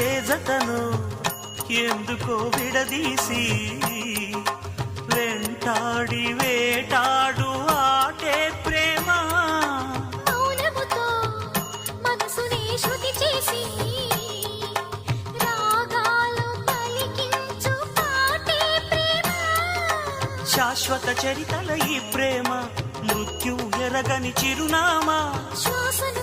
ఏ జతను ఎందుకో విడదీసి వెంటాడి వేటాడు ఆటే ప్రేమ మౌనముతో మనసుని శృతి చేసి రాగాలు పలికించు పాటే ప్రేమ శాశ్వత చరితల ఈ ప్రేమ మృత్యు ఎరగని చిరునామా శ్వాసను